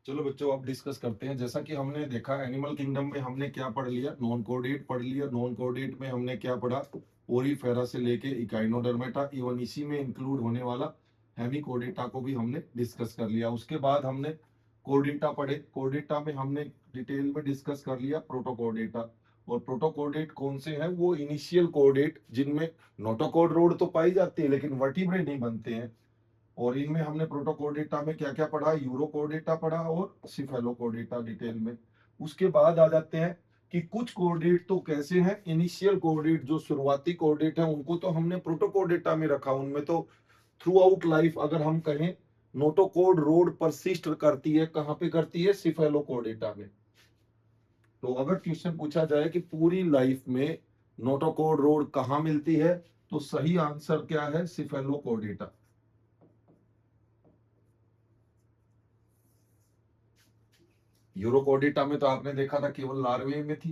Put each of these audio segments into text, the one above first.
चलो बच्चों, अब डिस्कस करते हैं। जैसा कि हमने देखा एनिमल किंगडम में हमने क्या पढ़ लिया, नॉन कोऑर्डिनेट पढ़ लिया। नॉन कोऑर्डिनेट में हमने क्या पढ़ा, ओरीफेरा से लेके इकाइनोडर्मेटा, इवन इसी में इंक्लूड होने वाला हेमिकोर्डेटा को भी हमने डिस्कस कर लिया। उसके बाद हमने कोर्डेटा पढ़े। कोर्डेटा में हमने डिटेल में डिस्कस कर लिया प्रोटोकोर्डेटा। और प्रोटोकोर्डेट कौन से हैं, वो इनिशियल कोर्डेट जिनमें नोटोकॉर्ड रोड तो पाई जाती है लेकिन वर्टिब्रे नहीं बनते हैं। और इनमें हमने प्रोटोकोर्डेटा में क्या क्या पढ़ा, यूरोकोर्डेटा पढ़ा और सिफेलोकोर्डेटा डिटेल में। उसके बाद आ जाते हैं कि कुछ कोऑर्डिनेट तो कैसे हैं, इनिशियल कोऑर्डिनेट जो शुरुआती कोऑर्डिनेट है उनको तो हमने प्रोटोकोर्डेटा में रखा। उनमें तो थ्रू आउट लाइफ अगर हम कहें नोटोकॉर्ड रोड परसिस्ट करती है, कहाँ पे करती है, सिफेलोकोर्डेटा में। तो अगर क्वेश्चन पूछा जाए कि पूरी लाइफ में नोटोकॉर्ड रोड कहाँ मिलती है, तो सही आंसर क्या है, सिफेलोकोर्डेटा। यूरोकोर्डेटा में तो आपने देखा था केवल लार्वे में थी,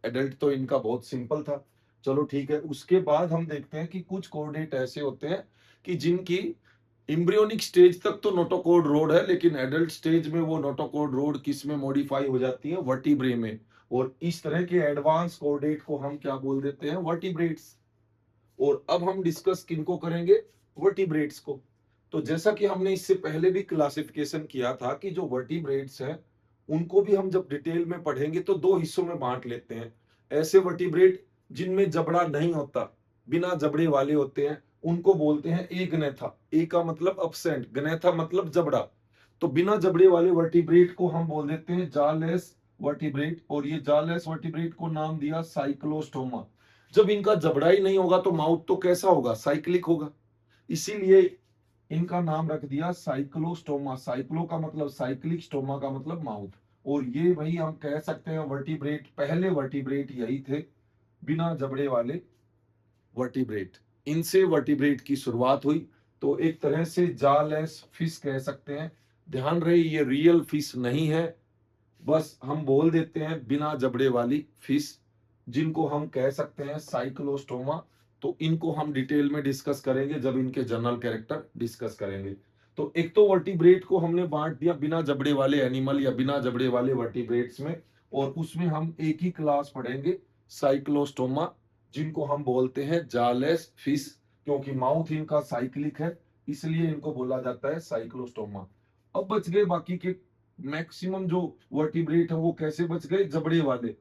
एडल्ट तो इनका बहुत सिंपल था। चलो ठीक है। उसके बाद हम देखते हैं कि कुछ कोर्डेट ऐसे होते हैं कि जिनकी इम्ब्रियोनिक स्टेज तक तो नोटोकॉर्ड रोड है, लेकिन एडल्ट स्टेज में वो नोटोकॉर्ड रोड किस में मॉडिफाई हो जाती है, वर्टिब्रे में। और इस तरह के एडवांस कोर्डेट को हम क्या बोल देते हैं, वर्टिब्रेट्स। और अब हम डिस्कस किनको करेंगे, वर्टिब्रेट्स को। तो जैसा कि हमने इससे पहले भी क्लासिफिकेशन किया था कि जो वर्टिब्रेट्स हैं उनको भी हम जब डिटेल में पढ़ेंगे तो दो हिस्सों में बांट लेते हैं। ऐसे वर्टिब्रेट जिनमें जबड़ा नहीं होता, बिना जबड़े वाले होते हैं, उनको बोलते हैं एगनेथा। ए का मतलब अब्सेंट, गनेथा मतलब जबड़ा। तो बिना जबड़े वाले वर्टिब्रेट को हम बोल देते हैं जालेस वर्टिब्रेट। और ये जालेस वर्टिब्रेट को नाम दिया साइक्लोस्टोमा। जब इनका जबड़ा ही नहीं होगा तो माउथ तो कैसा होगा, साइक्लिक होगा। इसीलिए इनका नाम रख दिया साइक्लोस्टोमा। साइक्लो का मतलब साइक्लिक, स्टोमा का मतलब माउथ। और ये वही हम कह सकते हैं वर्टिब्रेट, पहले वर्टिब्रेट यही थे, बिना जबड़े वाले वर्टिब्रेट। इनसे वर्टिब्रेट की शुरुआत हुई। तो एक तरह से जालेस फिश कह सकते हैं। ध्यान रहे ये रियल फिश नहीं है, बस हम बोल देते हैं बिना जबड़े वाली फिश, जिनको हम कह सकते हैं साइक्लोस्टोमा। तो इनको हम डिटेल में डिस्कस करेंगे जब इनके जनरल कैरेक्टर डिस्कस करेंगे। तो एक तो वर्टिब्रेट को हमने बांट दिया बिना जबड़े वाले एनिमल या बिना जबड़े वाले वर्टिब्रेट्स में। और उसमें हम एक ही क्लास पढ़ेंगे, साइक्लोस्टोमा, जिनको हम बोलते हैं जालेस फिश। क्योंकि माउथ इनका साइक्लिक है, इसलिए इनको बोला जाता है साइक्लोस्टोमा। अब बच गए बाकी के मैक्सिमम जो वर्टिब्रेट है, वो कैसे बच गए, जबड़े वाले।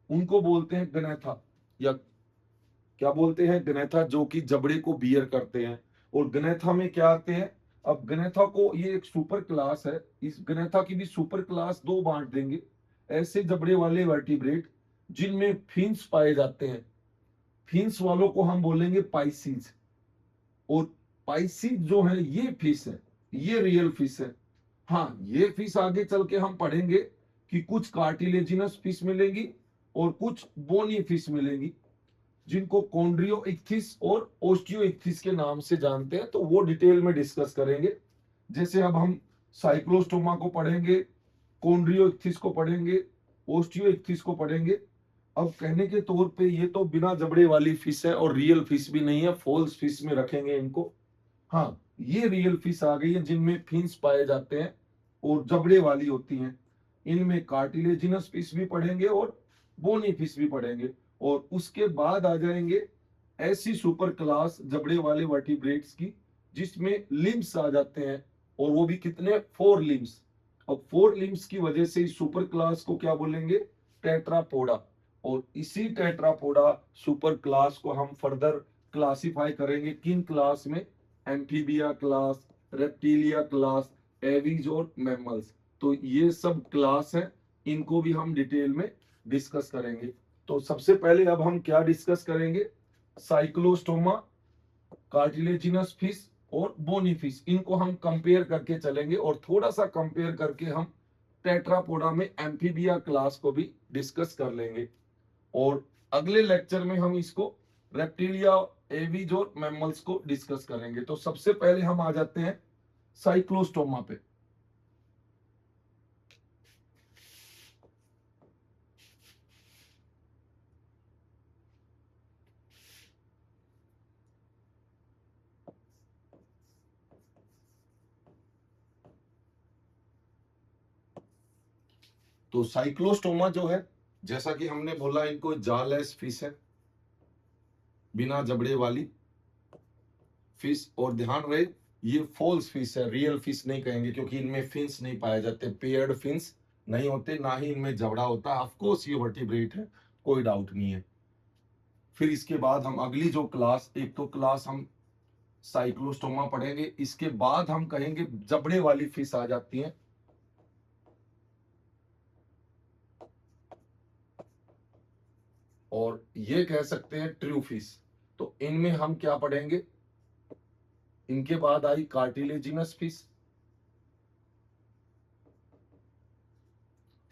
उनको बोलते हैं गनेथा, या क्या बोलते हैं, गनेथा, जो कि जबड़े को बियर करते हैं। और गनेथा में क्या आते हैं, अब गनेथा को, ये एक सुपर क्लास है, इस गनेथा की भी सुपर क्लास दो बांट देंगे। ऐसे जबड़े वाले वर्टिब्रेट जिनमें फिन्स पाए जाते हैं, फिन्स वालों को हम बोलेंगे पाइसीज। और पाइसीज जो है ये फिश है, ये रियल फिश है। हाँ, ये फिश आगे चल के हम पढ़ेंगे कि कुछ कार्टिलेजिनस फिश मिलेंगी और कुछ बोनी फिश मिलेंगी, जिनको कॉन्ड्रियोइक्थिस और ओस्टियोइक्थिस के नाम से जानते हैं। तो वो डिटेल में डिस्कस करेंगे। जैसे अब हम साइक्लोस्टोमा को पढ़ेंगे, कॉन्ड्रियोइक्थिस को पढ़ेंगे, ओस्टियोइक्थिस को पढ़ेंगे। अब कहने के तौर पे ये तो बिना जबड़े वाली फिश है और रियल फिश भी नहीं है, फॉल्स फिश में रखेंगे इनको। हाँ, ये रियल फिश आ गई है जिनमें फिन्स पाए जाते हैं और जबड़े वाली होती हैं। इनमें कार्टिलेजिनस फिश भी पढ़ेंगे और बोनी फिश भी पढ़ेंगे। और उसके बाद आ जाएंगे ऐसी सुपर क्लास जबड़े वाले वर्टिब्रेट्स की, जिसमें लिम्स आ जाते हैं। और वो भी कितने, 4 लिम्स। अब 4 लिम्स की वजह से इस सुपर क्लास को क्या बोलेंगे, टेट्रापोडा। और इसी टेट्रापोडा सुपर क्लास को हम फर्दर क्लासिफाई करेंगे किन क्लास में, amphibia class, reptilia class, aves और मैमल्स। तो ये सब क्लास है, इनको भी हम डिटेल में डिस्कस करेंगे। तो सबसे पहले अब हम क्या डिस्कस करेंगे, साइक्लोस्टोमा, कार्टिलेजिनस फिश और बोनी फिश, इनको हम कंपेयर करके चलेंगे। और थोड़ा सा कंपेयर करके हम टेट्रापोडा में एम्फीबिया क्लास को भी डिस्कस कर लेंगे। और अगले लेक्चर में हम इसको रेप्टिलिया, एवीज और मैमल्स को डिस्कस करेंगे। तो सबसे पहले हम आ जाते हैं साइक्लोस्टोमा पे। तो साइक्लोस्टोमा जो है, जैसा कि हमने बोला, इनको जालेस फिश है, बिना जबड़े वाली फिश। और ध्यान रहे, ये फॉल्स फिश है, रियल फिश नहीं कहेंगे, क्योंकि इनमें फिन्स नहीं पाए जाते, पेयर्ड फिन्स नहीं होते, ना ही इनमें जबड़ा होता है। ऑफ कोर्स ये वर्टिब्रेट है, कोई डाउट नहीं है। फिर इसके बाद हम अगली जो क्लास, एक तो क्लास हम साइक्लोस्टोमा पढ़ेंगे, इसके बाद हम कहेंगे जबड़े वाली फिश आ जाती हैं, और ये कह सकते हैं ट्रू फिश। तो इनमें हम क्या पढ़ेंगे, इनके बाद आई कार्टिलेजिनस फिश,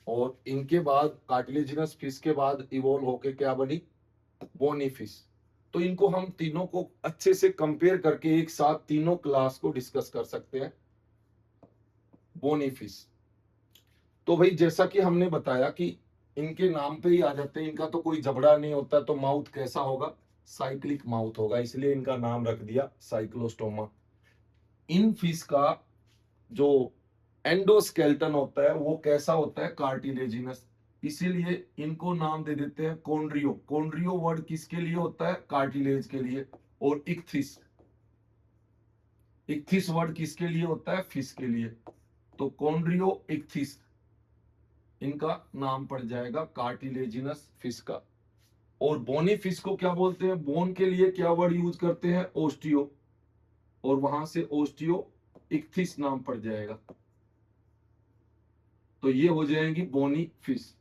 और इनके बाद कार्टिलेजिनस फिश के बाद इवोल्व होके क्या बनी, बोनी फिश। तो इनको हम तीनों को अच्छे से कंपेयर करके एक साथ तीनों क्लास को डिस्कस कर सकते हैं। बोनी फिश, तो भाई जैसा कि हमने बताया कि इनके नाम पे ही आ जाते हैं, इनका तो कोई जबड़ा नहीं होता, तो माउथ कैसा होगा, साइक्लिक माउथ होगा, इसलिए इनका नाम रख दिया साइक्लोस्टोमा। इन फिश का जो एंडोस्केलेटन होता है वो कैसा होता है, कार्टिलेजिनस, इसीलिए इनको नाम दे देते हैं कोन्ड्रियो। कोन्ड्रियो वर्ड किसके लिए होता है, कार्टिलेज के लिए। और इक्थिस, इक्थिस वर्ड किसके लिए होता है, फिश के लिए। तो कोन्ड्रियो इक्थिस, इनका नाम पड़ जाएगा कार्टिलेजिनस फिश का। और बोनी फिश को क्या बोलते हैं, बोन के लिए क्या वर्ड यूज करते हैं, ओस्टियो, और वहां से ओस्टियो इक्थिस नाम पड़ जाएगा, तो ये हो जाएगी बोनी फिश।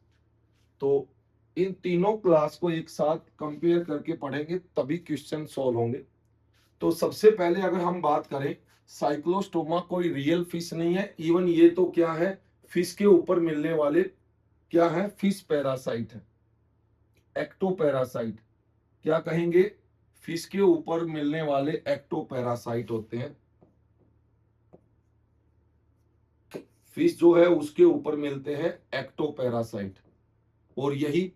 तो इन तीनों क्लास को एक साथ कंपेयर करके पढ़ेंगे, तभी क्वेश्चन सॉल्व होंगे। तो सबसे पहले अगर हम बात करें, साइक्लोस्टोमा कोई रियल फिश नहीं है, इवन ये तो क्या है, फिश के ऊपर मिलने वाले क्या है, फिश पैरासाइट है, एक्टोपैरासाइट। क्या कहेंगे, फिश के ऊपर मिलने वाले एक्टोपैरासाइट होते हैं। फिश जो है उसके ऊपर मिलते हैं एक्टोपैरासाइट, और यही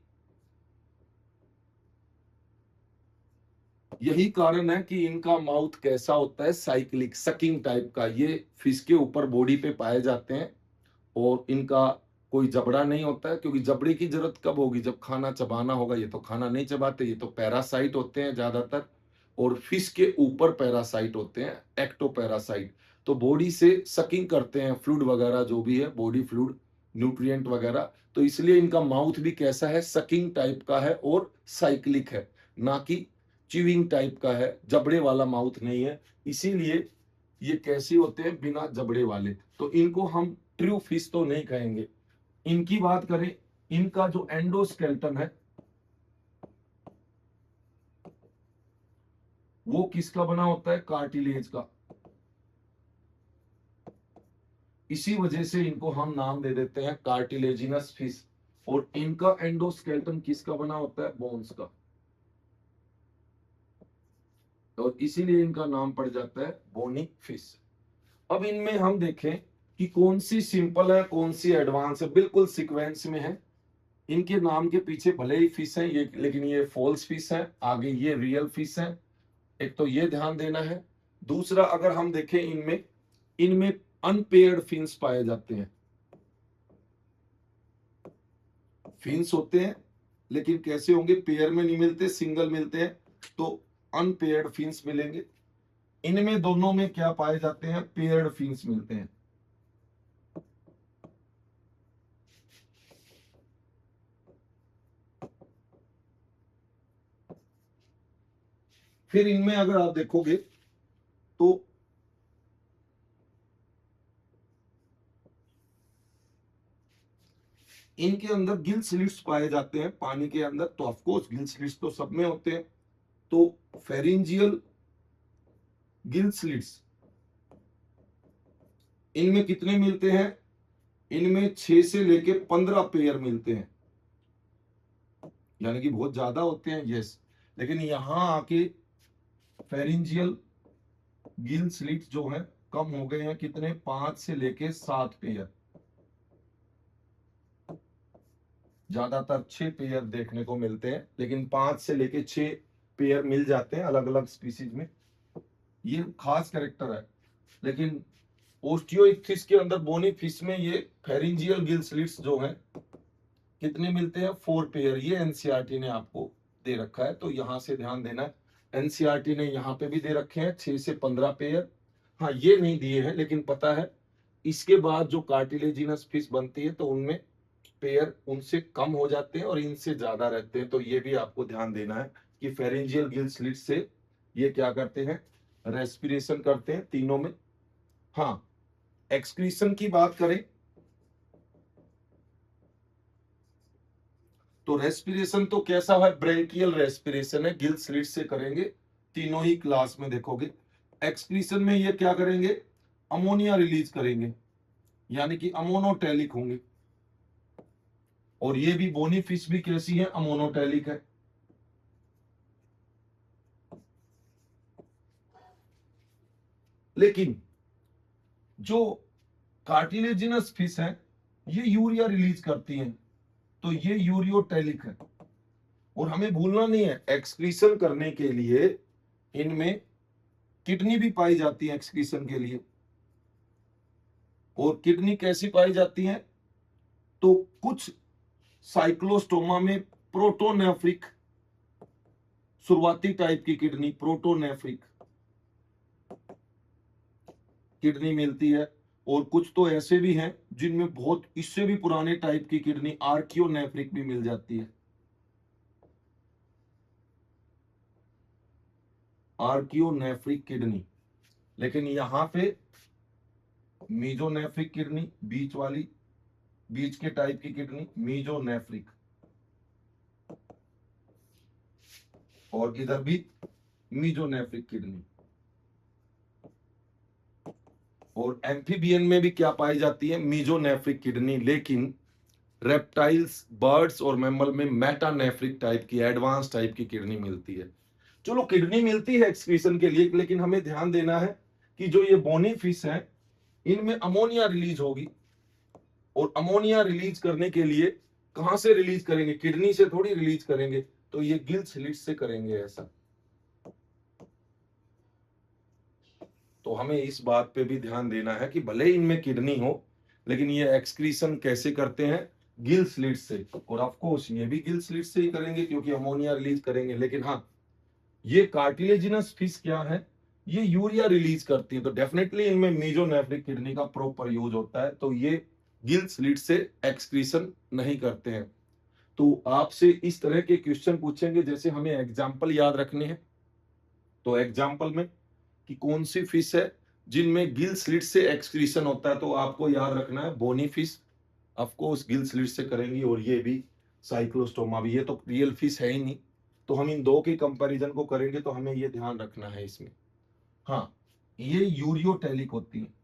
कारण है कि इनका माउथ कैसा होता है, साइक्लिक, सकिंग टाइप का। ये फिश के ऊपर बॉडी पे पाए जाते हैं, और इनका कोई जबड़ा नहीं होता है, क्योंकि जबड़े की जरूरत कब होगी, जब खाना चबाना होगा। ये तो खाना नहीं चबाते, ये तो पैरासाइट होते हैं ज्यादातर, और फिश के ऊपर पैरासाइट होते हैं, एक्टोपैरासाइट। तो बॉडी से सकिंग करते हैं फ्लूइड वगैरह, जो भी है बॉडी फ्लूइड, न्यूट्रिएंट वगैरह। तो इसलिए इनका माउथ भी कैसा है, सकिंग टाइप का है, और साइक्लिक है, ना कि च्यूइंग टाइप का है, जबड़े वाला माउथ नहीं है। इसीलिए ये कैसे होते हैं, बिना जबड़े वाले। तो इनको हम ट्रू फिश तो नहीं कहेंगे। इनकी बात करें, इनका जो एंडोस्केलेटन है वो किसका बना होता है, कार्टिलेज का। इसी वजह से इनको हम नाम दे देते हैं कार्टिलेजिनस फिश। और इनका एंडोस्केलेटन किसका बना होता है, बोन्स का, और इसीलिए इनका नाम पड़ जाता है बोनी फिश। अब इनमें हम देखें कि कौन सी सिंपल है, कौन सी एडवांस है, बिल्कुल सीक्वेंस में है। इनके नाम के पीछे भले ही फिश है ये, लेकिन ये फॉल्स फिश है, आगे ये रियल फिश है। एक तो ये ध्यान देना है। दूसरा, अगर हम देखें, इनमें इनमें अनपेयर्ड फिन्स पाए जाते हैं। फिन्स होते हैं, लेकिन कैसे होंगे, पेयर में नहीं मिलते, सिंगल मिलते हैं, तो अनपेयर्ड फिन्स मिलेंगे। इनमें दोनों में क्या पाए जाते हैं, पेयर्ड फिन्स मिलते हैं। फिर इनमें अगर आप देखोगे तो इनके अंदर गिल स्लिट्स पाए जाते हैं पानी के अंदर। तो ऑफकोर्स गिल स्लिट्स तो सब में होते हैं। तो फेरिंजियल गिल स्लिट्स इनमें कितने मिलते हैं, इनमें 6 से लेके 15 पेयर मिलते हैं, यानी कि बहुत ज्यादा होते हैं, यस। लेकिन यहां आके फेरिंजियल गिल स्लिट्स जो है कम हो गए हैं, कितने, 5 से लेके 7 पेयर। ज्यादातर 6 पेयर देखने को मिलते हैं, लेकिन 5 से लेके 6 पेयर मिल जाते हैं अलग अलग स्पीसीज में। ये खास कैरेक्टर है। लेकिन ओस्टियोइक्थिस के अंदर, बोनी फिश में, ये फेरिंजियल गिल स्लिट्स जो है कितने मिलते हैं? 4 पेयर। ये एनसीईआरटी ने आपको दे रखा है, तो यहां से ध्यान देना है। एनसीईआरटी ने यहाँ पे भी दे रखे हैं 6 से 15 पेयर। हाँ, ये नहीं दिए हैं, लेकिन पता है इसके बाद जो कार्टिलेजिनस फिश बनती है तो उनमें पेयर उनसे कम हो जाते हैं और इनसे ज्यादा रहते हैं। तो ये भी आपको ध्यान देना है कि फेरेंजियल गिल स्लिट से ये क्या करते हैं? रेस्पिरेशन करते हैं तीनों में। हाँ, एक्सक्रीशन की बात करें तो रेस्पिरेशन तो कैसा है? ब्रेंकियल रेस्पिरेशन है, गिल स्लिट से करेंगे। तीनों ही क्लास में देखोगे। एक्सक्रीशन में ये क्या करेंगे? अमोनिया रिलीज करेंगे, यानी कि अमोनोटैलिक होंगे। और ये भी बोनी फिश भी कैसी है? अमोनोटैलिक है। लेकिन जो कार्टिलेजिनस फिश है ये यूरिया रिलीज करती हैं, तो ये यूरियोटैलिक है। और हमें भूलना नहीं है, एक्सक्रीशन करने के लिए इनमें किडनी भी पाई जाती है एक्सक्रीशन के लिए। और किडनी कैसी पाई जाती है? तो कुछ साइक्लोस्टोमा में प्रोटोनेफ्रिक, शुरुआती टाइप की किडनी प्रोटोनेफ्रिक किडनी मिलती है। और कुछ तो ऐसे भी हैं जिनमें बहुत इससे भी पुराने टाइप की किडनी आर्कियोनेफ्रिक भी मिल जाती है। आर्कियोनेफ्रिक किडनी। लेकिन यहां पे मीजोनेफ्रिक किडनी, बीच वाली, बीच के टाइप की किडनी मीजोनेफ्रिक। और इधर भी मीजोनेफ्रिक किडनी। और एम्फीबियन में भी क्या पाई जाती है? Mesonephric kidney. लेकिन रेप्टाइल्स, बर्ड्स और मैमल में मेटानेफ्रिक टाइप की, एडवांस टाइप की किडनी मिलती है। चलो, किडनी मिलती है एक्सक्रीशन के लिए, लेकिन हमें ध्यान देना है कि जो ये बोनी फिश है इनमें अमोनिया रिलीज होगी। और अमोनिया रिलीज करने के लिए कहां से रिलीज करेंगे? किडनी से थोड़ी रिलीज करेंगे, तो ये गिल स्लिट से करेंगे ऐसा। तो हमें इस बात पे भी ध्यान देना है कि भले इनमें किडनी हो, लेकिन ये एक्सक्रीशन कैसे करते हैं? गिल स्लिट से। और ऑफ कोर्स ये भी गिल स्लिट से ही करेंगे क्योंकि अमोनिया रिलीज करेंगे। लेकिन हाँ, ये कार्टिलेजिनस फिश क्या है? ये यूरिया रिलीज करती है, तो डेफिनेटली इनमें मीजोनेफ्रिक किडनी का प्रॉपर यूज होता है। तो ये गिल स्लिट से एक्सक्रीशन नहीं करते हैं। तो आपसे इस तरह के क्वेश्चन पूछेंगे, जैसे हमें एग्जाम्पल याद रखने हैं। तो एग्जाम्पल में कि कौन सी फिश है जिनमें गिल स्लिट से एक्सक्रीशन होता है, तो आपको याद रखना है bony fish of course gill slit से करेंगी। और ये भी साइक्लोस्टोमा भी, ये तो रियल फिश है ही नहीं। तो हम इन दो के कंपैरिजन को करेंगे तो हमें ये ध्यान रखना है इसमें। हाँ, ये यूरियोटैलिक होती है।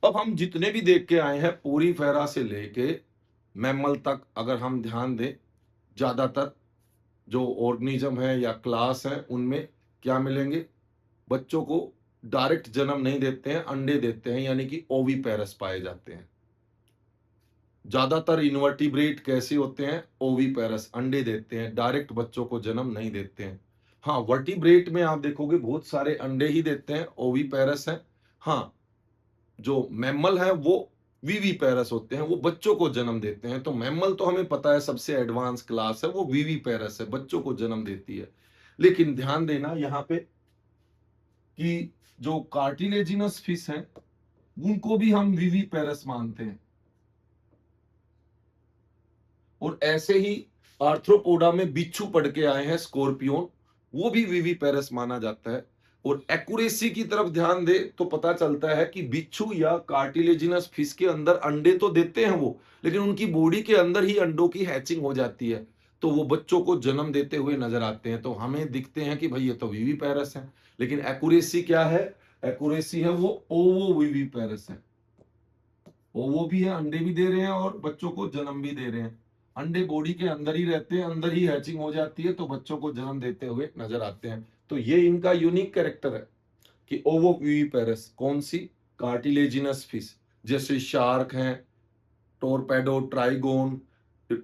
अब हम जितने भी देख के आए हैं पूरी फेरा से लेके मैमल तक, अगर हम ध्यान दें, ज्यादातर जो ऑर्गेनिज्म है या क्लास है उनमें क्या मिलेंगे? बच्चों को डायरेक्ट जन्म नहीं देते हैं, अंडे देते हैं, यानी कि ओवीपेरस पाए जाते हैं। ज्यादातर इन्वर्टिब्रेट कैसे होते हैं? ओवीपेरस, अंडे देते हैं, डायरेक्ट बच्चों को जन्म नहीं देते हैं। हाँ, वर्टिब्रेट में आप देखोगे बहुत सारे अंडे ही देते हैं, ओवीपेरस है। हाँ, जो मैमल है वो वीवीपेरस होते हैं, वो बच्चों को जन्म देते हैं। तो मैमल तो हमें पता है सबसे एडवांस क्लास है, वो वीवीपेरस है, बच्चों को जन्म देती है। लेकिन ध्यान देना यहाँ पे कि जो कार्टिलेजिनस फिश हैं उनको भी हम विविपेरस मानते हैं। और ऐसे ही आर्थ्रोपोडा में बिच्छू पढ़ के आए हैं स्कॉर्पियोन, वो भी विविपेरस माना जाता है। और एक्यूरेसी की तरफ ध्यान दे तो पता चलता है कि बिच्छू या कार्टिलेजिनस फिश के अंदर अंडे तो देते हैं वो, लेकिन उनकी बॉडी के अंदर ही अंडों की हैचिंग हो जाती है, तो वो बच्चों को जन्म देते हुए नजर आते हैं। तो हमें दिखते हैं कि भाई ये तो विविपेरस है, लेकिन एक्यूरेसी क्या है? एक्यूरेसी है वो ओवो विविपेरस है। ओवो भी है, अंडे भी दे रहे हैं और बच्चों को जन्म भी दे रहे हैं। अंडे बॉडी के अंदर ही रहते हैं, अंदर ही हैचिंग हो जाती है, तो बच्चों को जन्म देते हुए नजर आते हैं। तो ये इनका यूनिक कैरेक्टर है कि ओवोविविपेरस। कौन सी? कार्टिलेजिनस फिश, जैसे शार्क हैं, टोरपेडो, ट्राइगोन,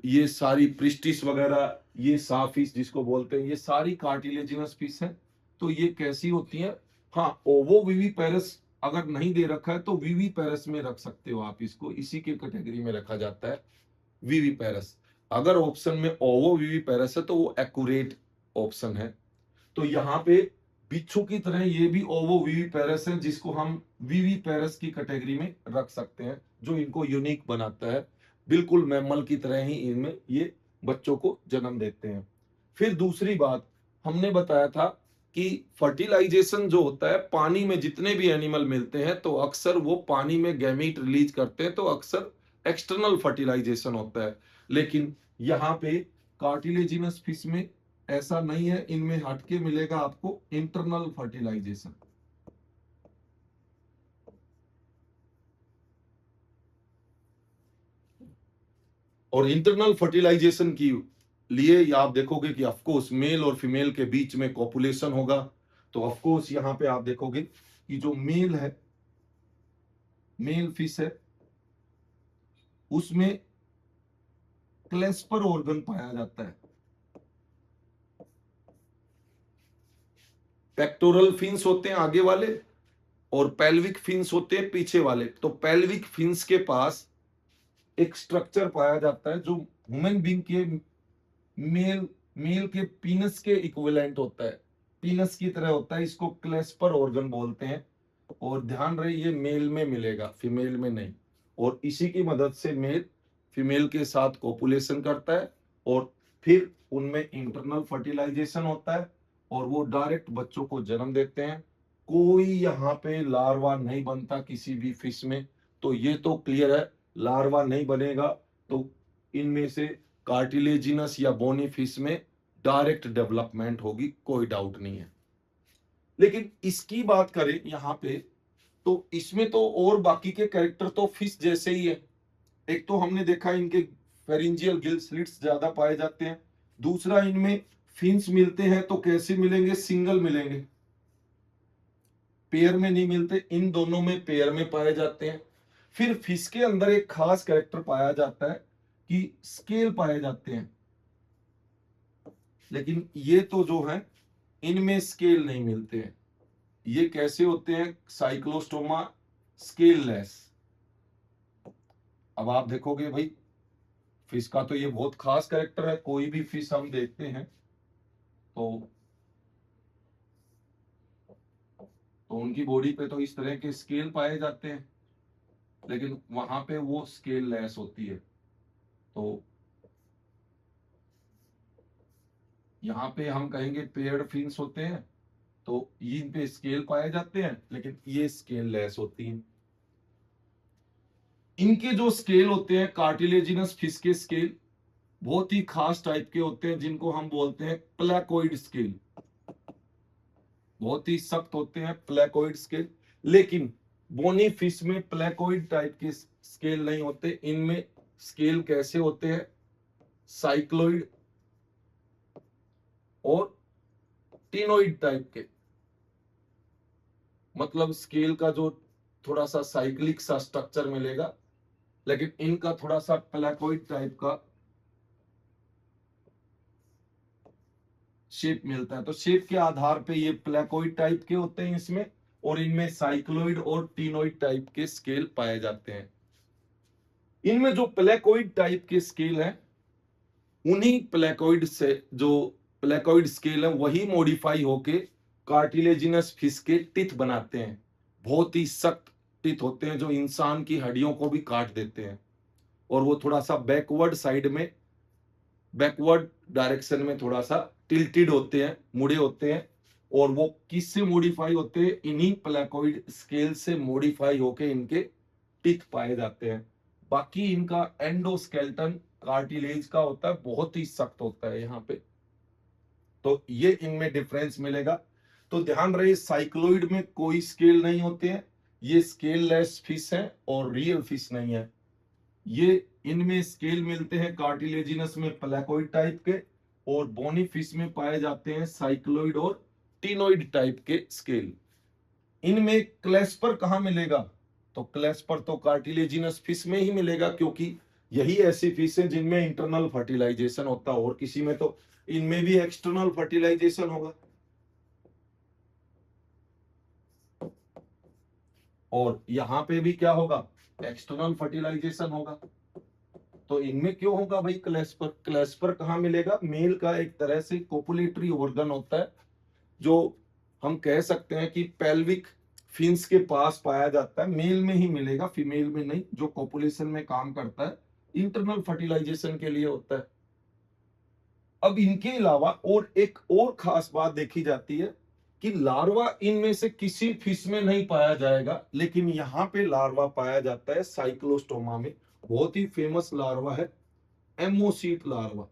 ये सारी प्रिस्टिस वगैरह, ये साफिश जिसको बोलते हैं, ये सारी कार्टिलेजिनस फिश हैं। तो ये कैसी होती हैं? हाँ, ओवोविविपेरस अगर नहीं दे रखा है तो विविपेरस में रख सकते हो आप इसको, इसी के कैटेगरी में रखा जाता है। विविपेरस। अगर ऑप्शन में ओवो विविपेरस है तो वो एक्यूरेट ऑप्शन है। तो यहाँ पे बिच्छू की तरह ये भी ओवो विविपेरस है, जिसको हम विविपेरस की कैटेगरी में रख सकते हैं, जो इनको यूनिक बनाता है। बिल्कुल मैमल की तरह ही इनमें ये बच्चों को जन्म देते हैं। फिर दूसरी बात हमने बताया था कि फर्टिलाइजेशन जो होता है, पानी में जितने भी एनिमल मिलते हैं तो अक्सर वो पानी में गैमीट रिलीज करते हैं, तो अक्सर एक्सटर्नल फर्टिलाइजेशन होता है। लेकिन यहाँ पे कार्टिलेजिनस फिश में ऐसा नहीं है, इनमें हटके मिलेगा आपको इंटरनल फर्टिलाइजेशन। और इंटरनल फर्टिलाइजेशन की लिए ये आप देखोगे कि ऑफ कोर्स मेल और फीमेल के बीच में कॉपुलेशन होगा। तो ऑफ कोर्स यहाँ पे आप देखोगे कि जो मेल है, मेल फिश है, उसमें क्लेस्पर ऑर्गन पाया जाता है। पेक्टोरल फिन्स होते हैं आगे वाले और पेल्विक फिन्स होते हैं पीछे वाले। तो पेल्विक फिन्स के पास एक स्ट्रक्चर पाया जाता है जो ह्यूमन बींग के मेल मेल के पीनस के इक्विवेलेंट होता है, पीनस की तरह होता है। इसको क्लेस्पर ऑर्गन बोलते हैं। और ध्यान रहे ये मेल में मिलेगा, फीमेल में नहीं। और इसी की मदद से मेल फीमेल के साथ कोपुलेशन करता है और फिर उनमें इंटरनल फर्टिलाइजेशन होता है और वो डायरेक्ट बच्चों को जन्म देते हैं। कोई यहाँ पे लार्वा नहीं बनता किसी भी फिश में। तो ये तो क्लियर है, लार्वा नहीं बनेगा। तो इनमें से कार्टिलेजिनस या बोनी फिश में डायरेक्ट डेवलपमेंट होगी, कोई डाउट नहीं है। लेकिन इसकी बात करें यहाँ पे, तो इसमें तो और बाकी के कैरेक्टर तो फिश जैसे ही है। एक तो हमने देखा इनके फेरिंजियल गिल स्लिट्स ज्यादा पाए जाते हैं। दूसरा, इनमें फिन्स मिलते हैं तो कैसे मिलेंगे, सिंगल मिलेंगे, पेयर में नहीं मिलते। इन दोनों में पेयर में पाए जाते हैं। फिर फिश के अंदर एक खास कैरेक्टर पाया जाता है कि स्केल पाए जाते हैं। लेकिन ये तो जो है, इनमें स्केल नहीं मिलते हैं। ये कैसे होते हैं, साइक्लोस्टोमा स्केल लेस। अब आप देखोगे भाई, फिश का तो ये बहुत खास कैरेक्टर है। कोई भी फिश हम देखते हैं तो उनकी बॉडी पे तो इस तरह के स्केल पाए जाते हैं, लेकिन वहां पे वो स्केल लेस होती है। तो यहाँ पे हम कहेंगे पेयर्ड फिन्स होते हैं, तो ये इन पे स्केल पाए जाते हैं, लेकिन ये स्केल लेस होती हैं। इनके जो स्केल होते हैं, कार्टिलेजिनस फिश के स्केल बहुत ही खास टाइप के होते हैं, जिनको हम बोलते हैं प्लेकोइड स्केल। बहुत ही सख्त होते हैं प्लेकोइड स्केल। लेकिन बोनी फिश में प्लेकोइड टाइप के स्केल नहीं होते। इनमें स्केल कैसे होते हैं, साइक्लोइड और टिनोइड टाइप के। मतलब स्केल का जो थोड़ा सा साइक्लिक सा स्ट्रक्चर मिलेगा, लेकिन इनका थोड़ा सा प्लेकोइड टाइप का शेप मिलता है। तो शेप के आधार पे ये प्लेकोइड टाइप के होते हैं इसमें, और इनमें साइक्लोइड और टिनोइड टाइप के स्केल पाए जाते हैं। इनमें जो प्लेकोइड टाइप के स्केल है, उन्हीं प्लेकोइड से जो प्लेकोइड स्केल है वही मॉडिफाई होके कार्टिलेजिनस फिश के टिथ बनाते हैं। बहुत ही सख्त टिथ होते हैं जो इंसान की हड्डियों को भी काट देते हैं। और वो थोड़ा सा बैकवर्ड साइड में, बैकवर्ड डायरेक्शन में थोड़ा सा टिल्टेड होते हैं, मुड़े होते हैं। और वो किससे मॉडिफाई होते हैं, इन्हीं प्लेकोइड स्केल से मॉडिफाई होके इनके टिथ पाए जाते हैं। बाकी इनका एंडोस्केलेटन कार्टिलेज का होता है, बहुत ही सख्त होता है यहाँ पे। तो ये इनमें डिफरेंस मिलेगा। तो ध्यान रहे, साइक्लोइड में कोई स्केल नहीं होते हैं। ये स्केल लेस फिश है और रियल फिश नहीं है। ये इनमें स्केल मिलते हैं कार्टिलेजिनस में प्लेकोइड टाइप के, और बोनी फिश में पाए जाते हैं साइक्लोइड और टिनोइड टाइप के स्केल। इनमें क्लेस्पर कहां मिलेगा, तो क्लेस्पर तो कार्टिलेजिनस फिश में ही मिलेगा, क्योंकि यही ऐसी फिश है जिनमें इंटरनल फर्टिलाइजेशन होता है, और किसी में तो इनमें भी एक्सटर्नल फर्टिलाइजेशन होगा। और यहां पे भी क्या होगा, एक्सटर्नल फर्टिलाइजेशन होगा। तो इनमें क्यों होगा भाई क्लेस्पर? क्लेस्पर कहाँ मिलेगा? मेल का एक तरह से कोपुलेटरी ऑर्गन होता है, जो हम कह सकते हैं कि पेल्विक फिन्स के पास पाया जाता है, मेल में ही मिलेगा, फीमेल में नहीं, जो कोपुलेशन में काम करता है, इंटरनल फर्टिलाइजेशन के लिए होता है। अब इनके अलावा और एक और खास बात देखी जाती है कि लार्वा इनमें से किसी फिश में नहीं पाया जाएगा, लेकिन यहाँ पे लार्वा पाया जाता है साइक्लोस्टोमा में। बहुत ही फेमस लार्वा है एमोसीट लार्वा।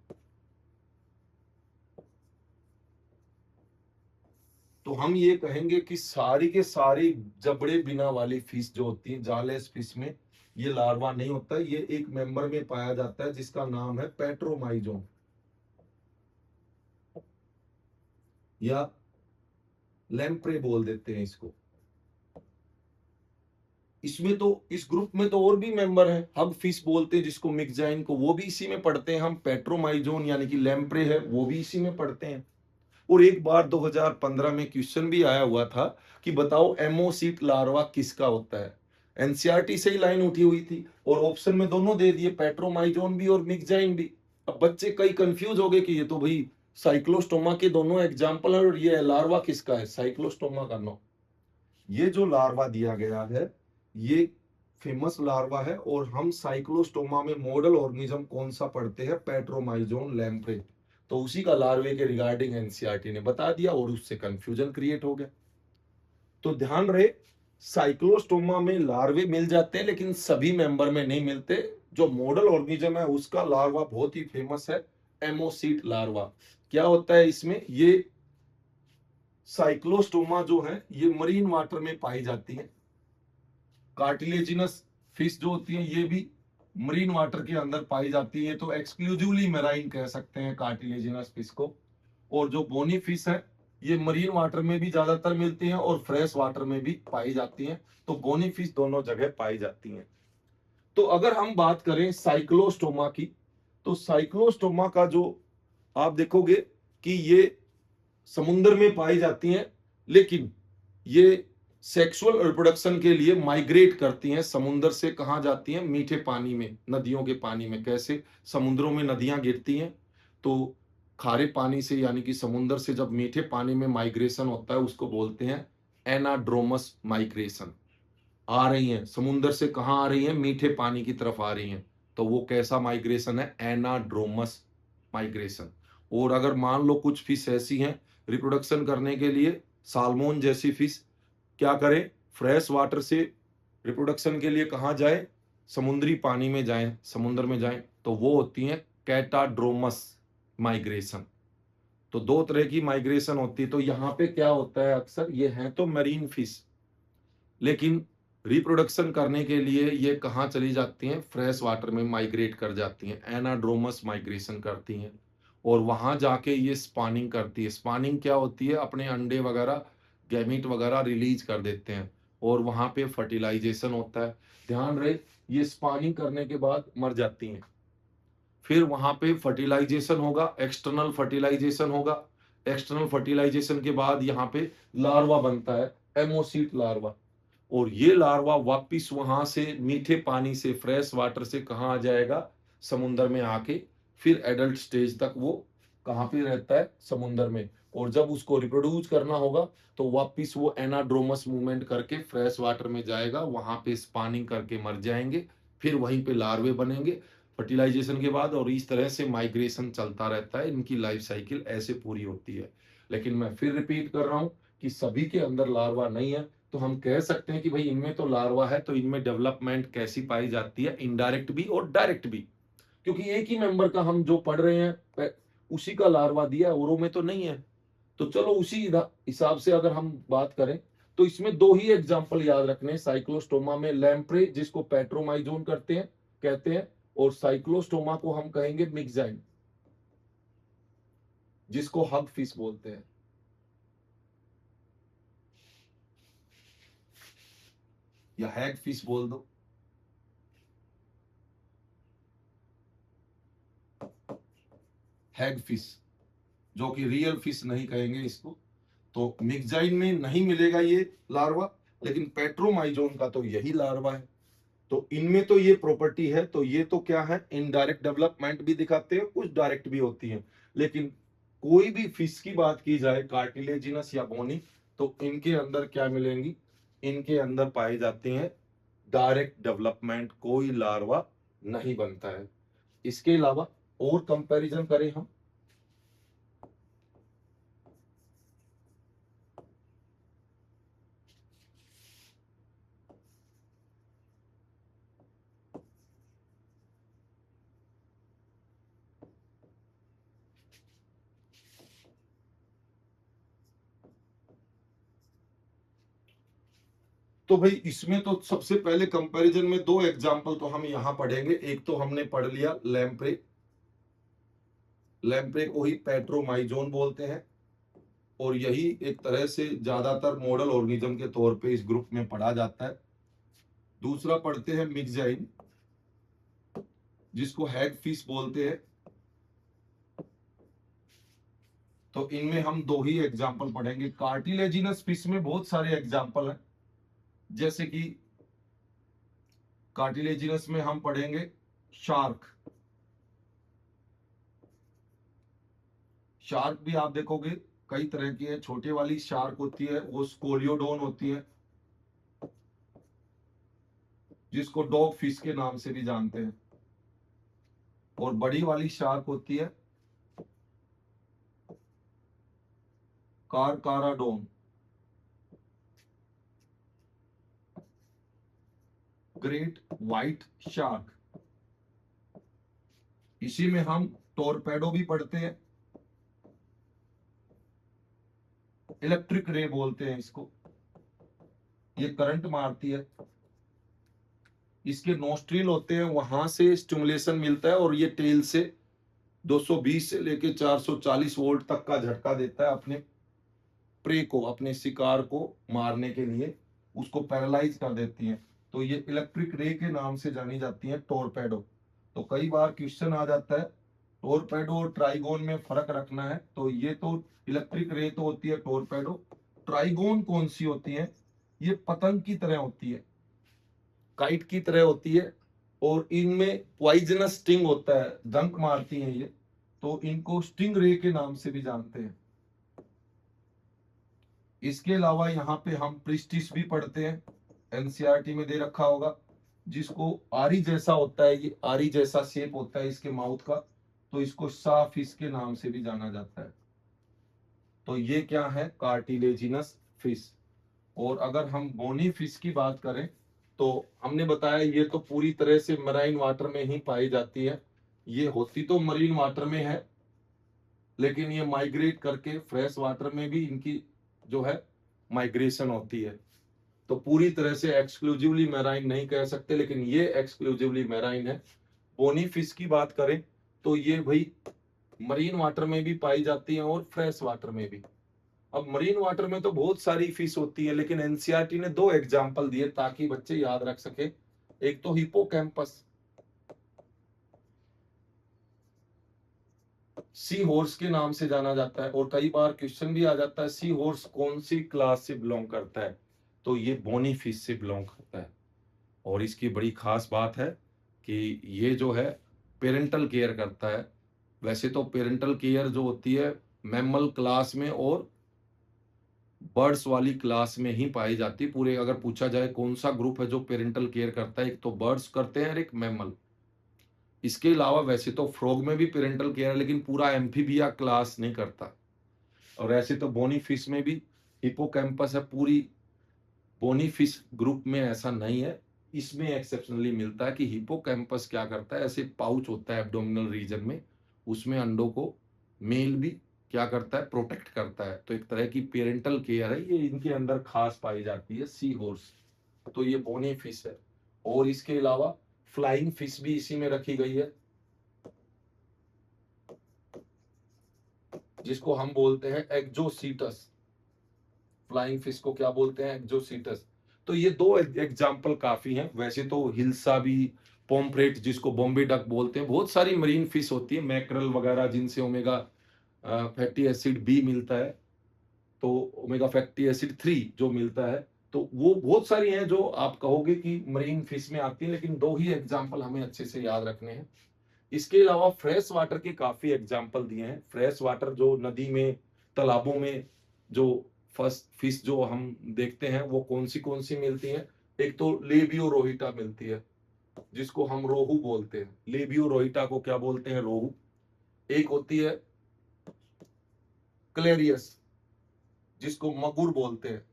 तो हम ये कहेंगे कि सारी के सारी जबड़े बिना वाली फिश जो होती है, जालेस फिश में ये लार्वा नहीं होता है, ये एक मेंबर में पाया जाता है जिसका नाम है पेट्रोमाइजोन या लैम्प्रे बोल देते हैं इसको। इसमें तो इस ग्रुप में तो और भी मेंबर हैं, हग फिश बोलते हैं जिसको, मिक्जाइन को, वो भी इसी में पढ़ते हैं हम। पेट्रोमाइजोन यानी कि लैम्प्रे है, वो भी इसी में पढ़ते हैं। और एक बार 2015 में क्वेश्चन भी आया हुआ था कि बताओ एमोसीट लार्वा किसका होता है। एनसीईआरटी से ही लाइन उठी हुई थी और ऑप्शन में दोनों दे दिए, पेट्रोमाइजोन भी और मिक्जाइन भी। अब बच्चे कई कंफ्यूज हो गए कि ये तो भाई साइक्लोस्टोमा के दोनों एग्जाम्पल है और ये लार्वा किसका है, साइक्लोस्टोमा का। नो, ये जो लार्वा दिया गया है ये फेमस लार्वा है, और हम साइक्लोस्टोमा में मॉडल ऑर्गेनिज्म कौन सा पढ़ते हैं, पेट्रोमाइजोन लैम्प्रे। तो उसी का लार्वे के रिगार्डिंग एनसीईआरटी ने बता दिया और उससे कंफ्यूजन क्रिएट हो गया। तो ध्यान रहे, साइक्लोस्टोमा में लार्वे मिल जाते हैं लेकिन सभी मेंबर में नहीं मिलते। जो मॉडल ऑर्गेनिज्म है उसका लार्वा बहुत ही फेमस है, एमोसीट लार्वा। क्या होता है इसमें, ये साइक्लोस्टोमा जो है ये मरीन वाटर में पाई जाती है। कार्टिलेजिनस फिश जो होती है ये भी मरीन वाटर के अंदर पाई जाती है, तो एक्सक्लूसिवली मेराइन कह सकते हैं कार्टिलेजिनस फिश को। और जो बोनी फिश है ये मरीन वाटर में भी ज्यादातर मिलती हैं और फ्रेश वाटर में भी पाई जाती हैं। तो बोनी फिश दोनों जगह पाई जाती हैं। तो अगर हम बात करें साइक्लोस्टोमा की, तो साइक्लोस्टोमा का जो आप देखोगे कि ये समुद्र में पाई जाती हैं, लेकिन ये सेक्सुअल रिप्रोडक्शन के लिए माइग्रेट करती हैं। समुद्र से कहाँ जाती हैं, मीठे पानी में, नदियों के पानी में। कैसे, समुद्रों में नदियां गिरती हैं तो खारे पानी से यानी कि समुद्र से जब मीठे पानी में माइग्रेशन होता है उसको बोलते हैं एनाड्रोमस माइग्रेशन। आ रही हैं समुद्र से, कहाँ आ रही हैं, मीठे पानी की तरफ आ रही हैं, तो वो कैसा माइग्रेशन है, एनाड्रोमस माइग्रेशन। और अगर मान लो कुछ फिश ऐसी हैं रिप्रोडक्शन करने के लिए, साल्मोन जैसी फिश क्या करें, फ्रेश वाटर से रिप्रोडक्शन के लिए कहाँ जाए, समुद्री पानी में जाएं, समुद्र में जाएं, तो वो होती हैं कैटाड्रोमस माइग्रेशन। तो दो तरह की माइग्रेशन होती है। तो यहाँ पे क्या होता है, अक्सर ये हैं तो मरीन फिश, लेकिन रिप्रोडक्शन करने के लिए ये कहाँ चली जाती हैं, फ्रेश वाटर में माइग्रेट कर जाती हैं, एनाड्रोमस माइग्रेशन करती हैं। और वहां जाके ये स्पानिंग करती है। स्पानिंग क्या होती है, अपने अंडे वगैरह, गैमीट वगैरह रिलीज कर देते हैं और वहां पे फर्टिलाइजेशन होता है। ध्यान रहे, ये स्पानिंग करने के बाद मर जाती हैं, फिर वहां पे फर्टिलाइजेशन होगा, एक्सटर्नल फर्टिलाइजेशन होगा। एक्सटर्नल फर्टिलाइजेशन के बाद यहाँ पे लार्वा बनता है, एमोसीट लार्वा। और ये लार्वा वापिस वहां से मीठे पानी से, फ्रेश वाटर से कहाँ आ जाएगा, समुद्र में आके फिर एडल्ट स्टेज तक वो कहाँ पे रहता है, समुद्र में। और जब उसको रिप्रोड्यूस करना होगा तो वापिस वो एनाड्रोमस मूवमेंट करके फ्रेश वाटर में जाएगा, वहां पे स्पानिंग करके मर जाएंगे, फिर वहीं पे लार्वे बनेंगे फर्टिलाइजेशन के बाद। और इस तरह से माइग्रेशन चलता रहता है, इनकी लाइफ साइकिल ऐसे पूरी होती है। लेकिन मैं फिर रिपीट कर रहा हूं कि सभी के अंदर लार्वा नहीं है। तो हम कह सकते हैं कि भाई इनमें तो लार्वा है, तो इनमें डेवलपमेंट कैसी पाई जाती है, इनडायरेक्ट भी और डायरेक्ट भी, क्योंकि एक ही मेंबर का हम जो पढ़ रहे हैं उसी का लार्वा दिया है, औरों में तो नहीं है। तो चलो उसी हिसाब से अगर हम बात करें तो इसमें दो ही एग्जांपल याद रखने, साइक्लोस्टोमा में लैम्प्रे जिसको पेट्रोमाइजोन कहते हैं, और साइक्लोस्टोमा को हम कहेंगे मिक्जाइन जिसको हग फिश बोलते हैं। या हैग फिश बोल दो। हैग फिश, जो कि रियल फिश नहीं कहेंगे इसको। तो मिक्जाइन में नहीं मिलेगा ये लार्वा, लेकिन पेट्रोमाइजोन का तो यही लार्वा है। तो इनमें तो ये प्रॉपर्टी है, तो ये तो क्या है, इनडायरेक्ट डेवलपमेंट भी दिखाते हैं, कुछ डायरेक्ट भी होती है। लेकिन कोई भी फिश की बात की जाए, कार्टिलेजिनस या बोनी, तो इनके अंदर क्या मिलेंगी, इनके अंदर पाए जाते हैं डायरेक्ट डेवलपमेंट, कोई लार्वा नहीं बनता है। इसके अलावा और कंपैरिजन करें हम, तो भाई इसमें तो सबसे पहले कंपैरिजन में दो एग्जांपल तो हम यहां पढ़ेंगे। एक तो हमने पढ़ लिया लैम्प्रे, लैम्प्रे को ही पेट्रोमाइजोन बोलते हैं, और यही एक तरह से ज्यादातर मॉडल ऑर्गेनिज्म के तौर पे इस ग्रुप में पढ़ा जाता है। दूसरा पढ़ते हैं मिक्जाइन, जिसको हैग फिश बोलते हैं। तो इनमें हम दो ही एग्जांपल पढ़ेंगे। कार्टिलेजिनस फिश में बहुत सारे एग्जांपल हैं, जैसे कि कार्टिलेजिनस में हम पढ़ेंगे शार्क। शार्क भी आप देखोगे कई तरह की है। छोटे वाली शार्क होती है वो स्कोलियोडोन होती है, जिसको डॉग फिश के नाम से भी जानते हैं। और बड़ी वाली शार्क होती है कारकाराडोन। Great white shark. इसी में हम टोरपेडो भी पढ़ते हैं, इलेक्ट्रिक रे बोलते हैं इसको, ये करंट मारती है। इसके नोस्ट्रिल होते हैं, वहां से स्टिमुलेशन मिलता है, और ये टेल से 220 से लेके 440 वोल्ट तक का झटका देता है अपने प्रे को, अपने शिकार को मारने के लिए, उसको पैरालाइज कर देती हैं। तो ये इलेक्ट्रिक रे के नाम से जानी जाती है टोरपेडो। तो कई बार क्वेश्चन आ जाता है टोरपेडो और ट्राइगोन में फर्क रखना है, तो ये तो इलेक्ट्रिक रे तो होती है टोरपेडो, ट्राइगोन कौन सी होती है, ये पतंग की तरह होती है, काइट की तरह होती है, और इनमें पॉइजनस स्टिंग होता है, डंक मारती हैं ये, तो इनको स्टिंग रे के नाम से भी जानते हैं। इसके अलावा यहाँ पे हम प्रिस्टिस भी पढ़ते हैं, एनसीईआरटी में दे रखा होगा, जिसको आरी जैसा होता है, ये आरी जैसा शेप होता है इसके माउथ का, तो इसको सा फिश के नाम से भी जाना जाता है। तो ये क्या है, कार्टिलेजिनस फिश। और अगर हम बोनी फिश की बात करें, तो हमने बताया ये तो पूरी तरह से मराइन वाटर में ही पाई जाती है। ये होती तो मरीन वाटर में है, लेकिन ये माइग्रेट करके फ्रेश वाटर में भी इनकी जो है माइग्रेशन होती है। तो पूरी तरह से एक्सक्लूसिवली मैराइन नहीं कह सकते, लेकिन ये एक्सक्लूसिवली मैराइन है। बोनी फिश की बात करें तो ये भाई मरीन वाटर में भी पाई जाती है और फ्रेश वाटर में भी। अब मरीन वाटर में तो बहुत सारी फिश होती है, लेकिन एनसीईआरटी ने दो एग्जाम्पल दिए ताकि बच्चे याद रख सके। एक तो हिपोकैम्पस, सी हॉर्स के नाम से जाना जाता है, और कई बार क्वेश्चन भी आ जाता है सी हॉर्स कौन सी क्लास से बिलोंग करता है, तो ये बोनी फिश से बिलोंग करता है। और इसकी बड़ी खास बात है कि ये जो है पेरेंटल केयर करता है। वैसे तो पेरेंटल केयर जो होती है मैमल क्लास में और बर्ड्स वाली क्लास में ही पाई जाती है। पूरे अगर पूछा जाए कौन सा ग्रुप है जो पेरेंटल केयर करता है, एक तो बर्ड्स करते हैं और एक मैमल। इसके अलावा वैसे तो फ्रॉग में भी पेरेंटल केयर है, लेकिन पूरा एम्फीबिया क्लास नहीं करता। और ऐसे तो बोनी फिश में भी हिपोकैम्पस है, पूरी बोनी फिश ग्रुप में ऐसा नहीं है। इसमें एक्सेप्शनली मिलता है कि हिपोकैम्पस क्या करता है, ऐसे पाउच होता है एब्डोमिनल रीजन में, उसमें अंडों को मेल भी क्या करता है, प्रोटेक्ट करता है। तो एक तरह की पेरेंटल केयर है, ये इनके अंदर खास पाई जाती है सी हॉर्स। तो ये बोनी फिश है। और इसके अलावा फ्लाइंग फिश भी इसी में रखी गई है, जिसको हम बोलते हैं एक्जोसीटस। फ्लाइंग फिश को क्या बोलते हैं, एक्जोसीटस। तो ये दो एग्जाम्पल काफी हैं। वैसे तो हिल्सा भी, पोम्फ्रेट जिसको बॉम्बे डक बोलते हैं, बहुत सारी मरीन फिश होती है, मैकरल वगैरह, जिनसे ओमेगा फैटी एसिड बी मिलता है, तो ओमेगा फैटी एसिड 3 जो मिलता है, तो वो बहुत सारी हैं जो आप कहोगे कि मरीन फिश में आती है, लेकिन दो ही एग्जाम्पल हमें अच्छे से याद रखने हैं। इसके अलावा फ्रेश वाटर के काफी एग्जाम्पल दिए हैं। फ्रेश वाटर जो नदी में, तालाबों में जो फर्स्ट फिश जो हम देखते हैं वो कौन सी मिलती हैं। एक तो लेबियो रोहिटा मिलती है, जिसको हम रोहू बोलते हैं। लेबियो रोहिटा को क्या बोलते हैं? रोहू। एक होती है क्लेरियस, जिसको मगुर बोलते हैं।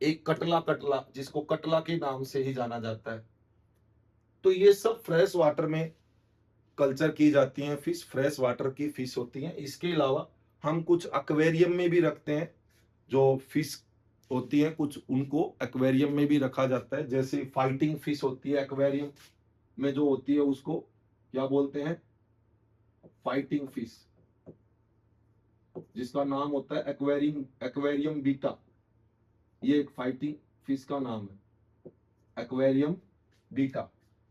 एक कटला, कटला जिसको कटला के नाम से ही जाना जाता है। तो ये सब फ्रेश वाटर में कल्चर की जाती हैं फिश, फ्रेश वाटर की फिश होती हैं। इसके अलावा हम कुछ एक्वेरियम में भी रखते हैं जो फिश होती हैं, कुछ उनको एक्वेरियम में भी रखा जाता है। जैसे फाइटिंग फिश होती है एक्वेरियम में जो होती है, उसको क्या बोलते हैं? फाइटिंग फिश, जिसका नाम होता है एक्वेरियम, एक्वेरियम बीटा। ये एक फाइटिंग फिश का नाम है, एक्वेरियम बीटा।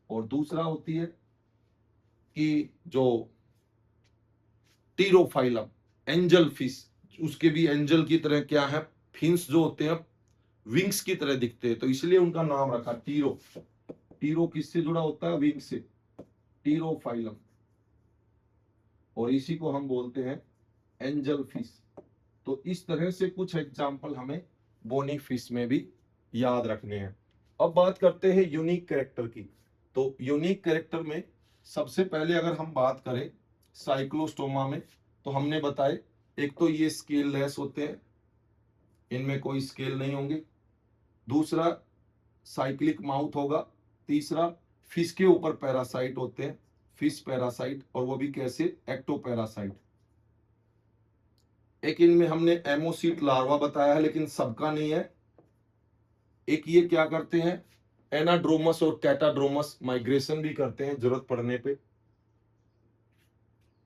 और दूसरा होती है कि जो टीरोफाइलम, एंजल फिश, उसके भी एंजल की तरह क्या है, फिन्स जो होते हैं विंग्स की तरह दिखते हैं, तो इसलिए उनका नाम रखा टीरो। टीरो किससे जुड़ा होता है? विंग से, टीरोफाइलम। और इसी को हम बोलते हैं एंजल फिश। तो इस तरह से कुछ एग्जाम्पल हमें बोनी फिश में भी याद रखने हैं। अब बात करते हैं यूनिक कैरेक्टर की। तो यूनिक कैरेक्टर में सबसे पहले अगर हम बात करें साइक्लोस्टोमा में, तो हमने बताए एक तो ये स्केल लेस होते हैं, इनमें कोई स्केल नहीं होंगे। दूसरा साइक्लिक माउथ होगा। तीसरा फिश के ऊपर पैरासाइट होते हैं, फिश पैरासाइट, और वो भी कैसे? एक्टोपैरासाइट। एक इनमें हमने एमोसीट लार्वा बताया है, लेकिन सबका नहीं है। एक ये क्या करते हैं, एनाड्रोमस और कैटाड्रोमस माइग्रेशन भी करते हैं जरूरत पड़ने पे।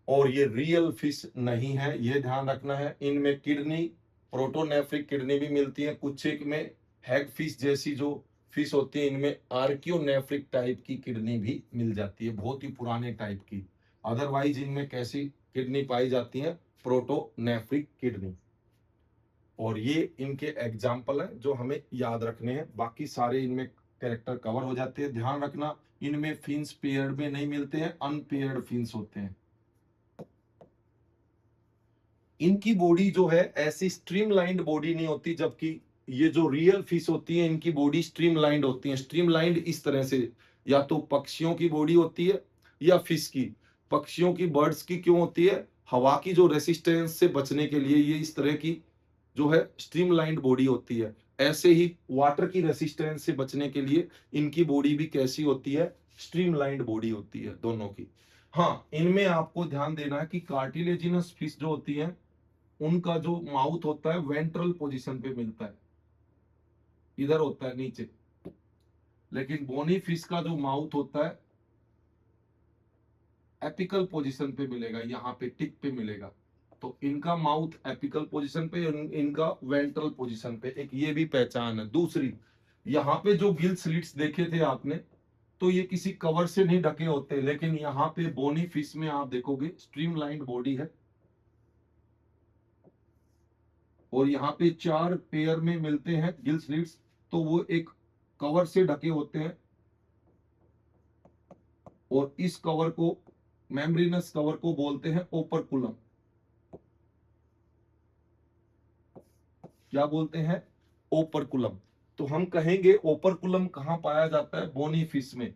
और ये रियल फिश नहीं है, ये ध्यान रखना है। इनमें किडनी, प्रोटोनेफ्रिक किडनी भी मिलती है। कुछ एक में हैग फिश जैसी जो फिश होती है, इनमें आर्कियोनेफ्रिक टाइप की किडनी भी मिल जाती है, बहुत ही पुराने टाइप की। अदरवाइज इनमें कैसी किडनी पाई जाती है? प्रोटोनेफ्रिक किडनी। और ये इनके एग्जाम्पल हैं जो हमें याद रखने हैं। बाकी सारे इनमें कैरेक्टर कवर हो जाते हैं। ध्यान रखना, इनमें फिन्स पेयर्ड में नहीं मिलते हैं, अनपेयर्ड फिन्स होते हैं। इनकी बॉडी जो है ऐसी स्ट्रीमलाइंड बॉडी नहीं होती, जबकि ये जो रियल फिश होती है इनकी बॉडी स्ट्रीमलाइंड होती है। स्ट्रीमलाइंड इस तरह से, या तो पक्षियों की बॉडी होती है या फिश की। पक्षियों की, बर्ड्स की क्यों होती है? हवा की जो रेसिस्टेंस से बचने के लिए ये इस तरह की जो है स्ट्रीमलाइंड बॉडी होती है। ऐसे ही वाटर की रेसिस्टेंस से बचने के लिए इनकी बॉडी भी कैसी होती है? स्ट्रीमलाइंड बॉडी होती है दोनों की। हाँ, इनमें आपको ध्यान देना है कि कार्टिलेजिनस फिश जो होती है उनका जो माउथ होता है वेंट्रल पोजीशन पे मिलता है, इधर होता है नीचे। लेकिन बोनी फिश का जो माउथ होता है एपिकल पोजीशन पे मिलेगा, यहाँ पे टिप पे मिलेगा। तो इनका माउथ एपिकल पोजीशन पे, इनका वेंट्रल पोजीशन पे। एक ये भी पहचान है। दूसरी, यहाँ पे जो गिल स्लिट्स देखे थे आपने, तो ये किसी कवर से नहीं ढके होते, लेकिन यहाँ पे बोनी फिश में आप देखोगे स्ट्रीमलाइंड बॉडी है। और यहाँ पे 4 पेयर में मिलते हैं गिल स्लिट्स, तो वो एक कवर से ढके होते हैं। और इस कवर को, मेम्ब्रेनस कवर को बोलते हैं ओपरकुलम। क्या बोलते हैं? ओपरकुलम। तो हम कहेंगे ओपरकुलम कहां पाया जाता है? बोनी फिश में।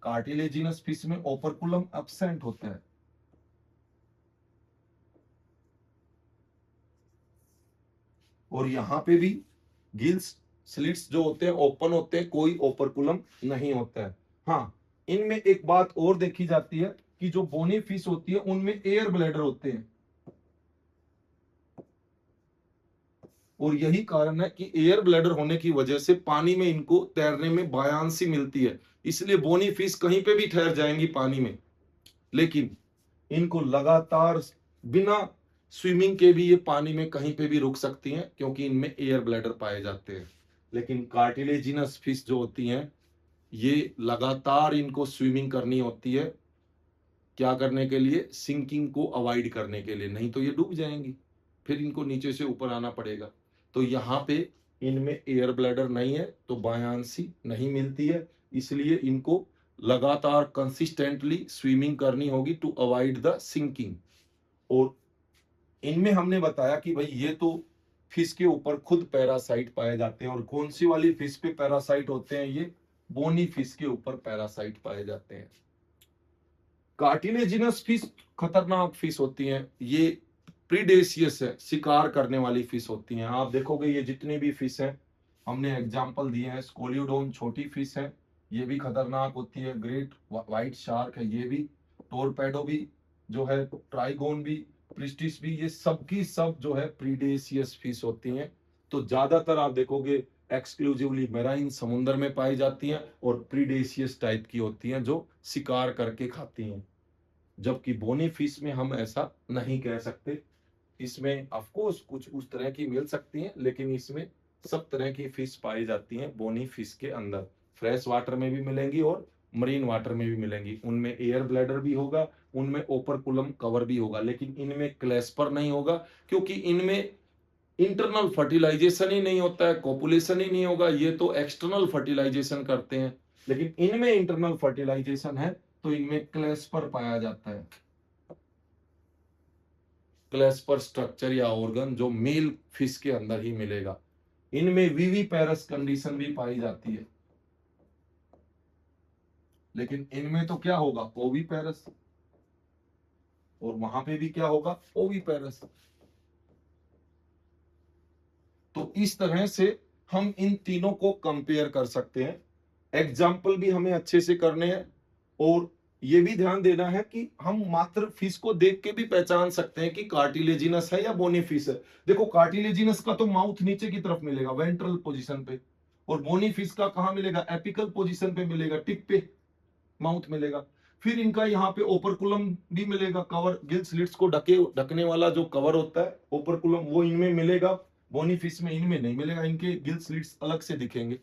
कार्टिलेजिनस फिश में ओपरकुलम एब्सेंट होता है। और यहां पे भी गिल्स स्लिट्स जो होते हैं ओपन होते हैं, कोई ओपरकुलम नहीं होता है। हाँ, इनमें एक बात और देखी जाती है कि जो बोनी फिश होती है उनमें एयर ब्लैडर होते हैं। और यही कारण है कि एयर ब्लैडर होने की वजह से पानी में इनको तैरने में बायांसी मिलती है। इसलिए बोनी फिश कहीं पे भी ठहर जाएंगी पानी में, लेकिन इनको लगातार बिना स्विमिंग के भी ये पानी में कहीं पे भी रुक सकती हैं, क्योंकि इनमें एयर ब्लैडर पाए जाते हैं। लेकिन कार्टिलेजिनस फिश जो होती हैं, ये लगातार इनको स्विमिंग करनी होती है। क्या करने के लिए? सिंकिंग को अवॉइड करने के लिए, नहीं तो ये डूब जाएंगी, फिर इनको नीचे से ऊपर आना पड़ेगा। तो यहाँ पे इनमें एयर ब्लैडर नहीं है, तो बायांसी नहीं मिलती है, इसलिए इनको लगातार कंसिस्टेंटली स्विमिंग करनी होगी टू अवॉइड द सिंकिंग। और इनमें हमने बताया कि भाई ये तो फिश के ऊपर खुद पैरासाइट पाए जाते हैं, और कौन सी वाली फिश पे पैरासाइट होते हैं, ये बोनी फिश के ऊपर पैरासाइट पाए जाते हैं। कार्टिलेजिनस फिश खतरनाक फिश होती हैं, ये प्रीडेशियस है, शिकार करने वाली फिश होती हैं। आप देखोगे ये जितनी भी फिश हैं, हमने एग्जांपल दिए हैं, स्कोलियोडोन छोटी फिश है, ये भी खतरनाक होती है, ग्रेट व्हाइट शार्क है ये भी, टोरपेडो भी जो है, ट्राइगोन भी, प्रिस्टिस भी, ये सब की सब जो है प्रीडेशियस फिश होती हैं। तो ज्यादातर आप देखोगे एक्सक्लूसिवली मेराइन समुद्र में पाई जाती हैं, और प्रीडेशियस टाइप की होती हैं जो शिकार करके खाती हैं। जबकि बोनी फिश में हम ऐसा नहीं कह सकते, इसमें ऑफ कोर्स कुछ उस तरह की मिल सकती हैं, लेकिन इसमें सब तरह की फिश पाई जाती हैं बोनी फिश के अंदर। फ्रेश वाटर में भी मिलेंगी और मरीन वाटर में भी मिलेंगी। उनमें एयर ब्लैडर भी होगा, उनमें ओपरकुलम कवर भी होगा, लेकिन इनमें क्लेस्पर नहीं होगा, क्योंकि इनमें इंटरनल फर्टिलाइजेशन ही नहीं होता है, कॉपुलेशन ही नहीं होगा। ये तो एक्सटर्नल फर्टिलाइजेशन करते हैं, लेकिन इनमें इंटरनल फर्टिलाइजेशन है, तो इनमें क्लेस्पर पाया जाता है। क्लेस्पर स्ट्रक्चर या ऑर्गन जो मेल फिश के अंदर ही मिलेगा। इनमें विविपेरस कंडीशन भी पाई जाती है, लेकिन इनमें तो क्या होगा, ओविपेरस, और वहां पे भी क्या होगा, ओविपेरस। तो इस तरह से हम इन तीनों को कंपेयर कर सकते हैं। एग्जाम्पल भी हमें अच्छे से करने हैं, और ये भी ध्यान देना है कि हम मात्र फिश को देख के भी पहचान सकते हैं कि कार्टिलेजिनस है या बोनी फिश है। देखो कार्टिलेजिनस का तो माउथ नीचे की तरफ मिलेगा, वेंट्रल पोजीशन पे, और बोनी फिश का कहां मिलेगा, एपिकल पोजीशन पे मिलेगा, टिप पे माउथ मिलेगा। फिर इनका यहाँ पे ओपरकुलम भी मिलेगा, कवर, गिल स्लिट्स को ढकने वाला जो कवर होता है ओपरकुलम, वो इनमें मिलेगा। बोनी फिश में इनमें नहीं मिलेगा, इनके गिल स्लिट्स अलग से दिखेंगे,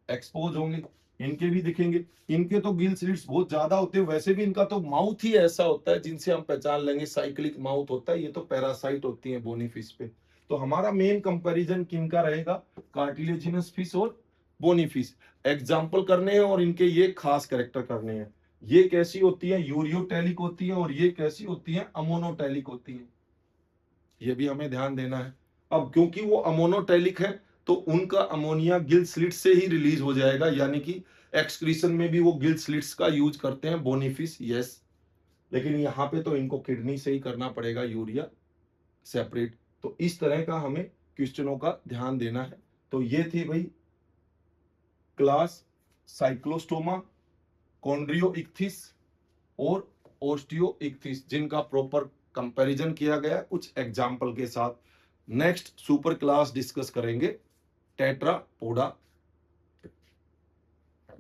एक्सपोज होंगे, इनके भी दिखेंगे। इनके तो गिल स्लिट्स बहुत ज्यादा होते हैं, वैसे भी इनका तो माउथ ही ऐसा होता है जिनसे हम पहचान लेंगे, साइक्लिक माउथ होता है। ये तो पैरासाइट होती है बोनी फिश पे। तो हमारा मेन कंपैरिजन किनका रहेगा, कार्टिलेजिनस फिश और बोनी फिश। एग्जाम्पल करने हैं और इनके ये खास कैरेक्टर करने हैं। ये कैसी होती है, यूरियोटैलिक होती है, और ये कैसी होती है, अमोनोटैलिक होती है। ये भी हमें ध्यान देना है। अब क्योंकि वो अमोनोटैलिक है, तो उनका अमोनिया गिल स्लिट से ही रिलीज हो जाएगा, यानी कि एक्सक्रीशन में भी वो गिल स्लिट्स का यूज करते हैं बोनी फिश, यस। लेकिन यहाँ पे तो इनको किडनी से ही करना पड़ेगा, यूरिया सेपरेट। तो इस तरह का हमें क्वेश्चनों का ध्यान देना है। तो ये थी भाई क्लास साइक्लोस्टोमा, कॉन्ड्रियोइक्थिस और ओस्टियोइक्थिस, जिनका प्रॉपर कंपैरिजन किया गया कुछ एग्जाम्पल के साथ। नेक्स्ट सुपर क्लास डिस्कस करेंगे टेट्रापोडा